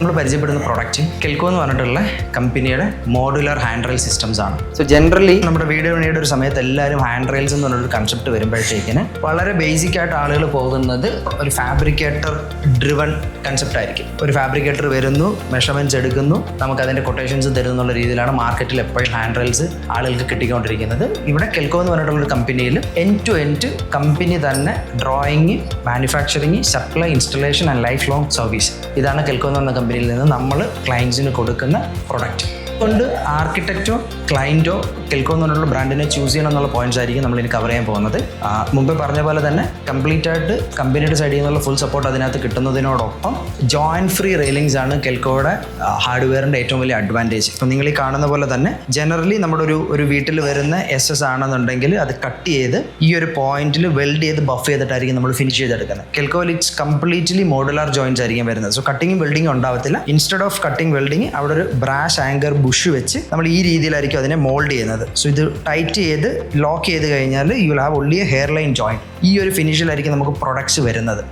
നമ്മൾ പരിചയപ്പെടുന്ന പ്രൊഡക്റ്റ് കെൽക്കോ എന്ന് പറഞ്ഞിട്ടുള്ള കമ്പനിയുടെ മോഡുലർ ഹാൻഡ് റെയിൽ സിസ്റ്റംസ് ആണ്. സോ ജനറലി നമ്മുടെ വീഡിയോ പണിയുടെ ഒരു സമയത്ത് എല്ലാവരും ഹാൻഡ് റെയിൽസ് എന്ന് പറഞ്ഞൊരു കൺസെപ്റ്റ് വരുമ്പോഴത്തേക്കിന് വളരെ ബേസിക് ആയിട്ട് ആളുകൾ പോകുന്നത് ഒരു ഫാബ്രിക്കേറ്റർ ഡ്രിവൺ കൺസെപ്റ്റ് ആയിരിക്കും. ഒരു ഫാബ്രിക്കേറ്റർ വരുന്നു, മെഷർമെൻറ്റ്സ് എടുക്കുന്നു, നമുക്ക് അതിൻ്റെ കൊട്ടേഷൻസ് തരുന്നു എന്നുള്ള രീതിയിലാണ് മാർക്കറ്റിൽ എപ്പോഴും ഹാൻഡ് റെയിൽസ് ആളുകൾക്ക് കിട്ടിക്കൊണ്ടിരിക്കുന്നത്. ഇവിടെ കെൽക്കോ എന്ന് പറഞ്ഞിട്ടുള്ള ഒരു കമ്പനിയിൽ എൻഡ് ടു എൻഡ് കമ്പനി തന്നെ drawing, manufacturing, supply, installation and life long service, ഇതാണ് കെൽക്കോ എന്ന് പറഞ്ഞ കമ്പനിയിൽ നിന്ന് നമ്മൾ ക്ലയൻസിന് കൊടുക്കുന്ന പ്രൊഡക്റ്റ്. അതുകൊണ്ട് ആർക്കിടെക്റ്റോ ക്ലയൻറ്റോ കെൽക്കോ എന്ന് പറഞ്ഞിട്ടുള്ള ബ്രാൻഡിനെ ചൂസ് ചെയ്യണം എന്നുള്ള പോയിന്റ്സ് ആയിരിക്കും നമ്മൾ ഇനി കവർ ചെയ്യാൻ പോകുന്നത്. മുമ്പ് പറഞ്ഞ പോലെ തന്നെ കംപ്ലീറ്റ് ആയിട്ട് കമ്പനിയുടെ സൈഡിൽ നിന്നുള്ള ഫുൾ സപ്പോർട്ട് അതിനകത്ത് കിട്ടുന്നതിനോടൊപ്പം ജോയിൻറ്റ് ഫ്രീ റെയിലിങ്സ് ആണ് കെൽക്കോയുടെ ഹാർഡ്വെയറിൻ്റെ ഏറ്റവും വലിയ അഡ്വാൻറ്റേജ്. ഇപ്പം നിങ്ങൾ ഈ കാണുന്ന പോലെ തന്നെ ജനറലി നമ്മുടെ ഒരു വീട്ടിൽ വരുന്ന SS ആണെന്നുണ്ടെങ്കിൽ അത് കട്ട് ചെയ്ത് ഈ ഒരു പോയിന്റിൽ വെൽഡ് ചെയ്ത് ബഫ് ചെയ്തിട്ടായിരിക്കും നമ്മൾ ഫിനിഷ് ചെയ്തെടുക്കുന്നത്. കെൽക്കോയിൽ ഇറ്റ്സ് കംപ്ലീറ്റ്ലി മോഡുലാർ ജോയിൻറ്റ്സ് ആയിരിക്കും വരുന്നത്. സോ കട്ടിങ്ങും വെൽഡിങ്ങും ഉണ്ടാവത്തില്ല. ഇൻസ്റ്റെഡ് ഓഫ് കട്ടിങ് വെൽഡിങ് അവിടെ ഒരു ബ്രാഷ് ആങ്കർ ബുഷ് വെച്ച് നമ്മൾ ഈ രീതിയിലായിരിക്കും അതിനെ മോൾഡ് ചെയ്യുന്നത്. സോ ഇത് ടൈറ്റ് ചെയ്ത് ലോക്ക് ചെയ്ത് കഴിഞ്ഞാൽ you will have only A hair line joint. ഈ ഒരു ഫിനിഷിലായിരിക്കും നമുക്ക് പ്രൊഡക്ട്സ് വരുന്നത്.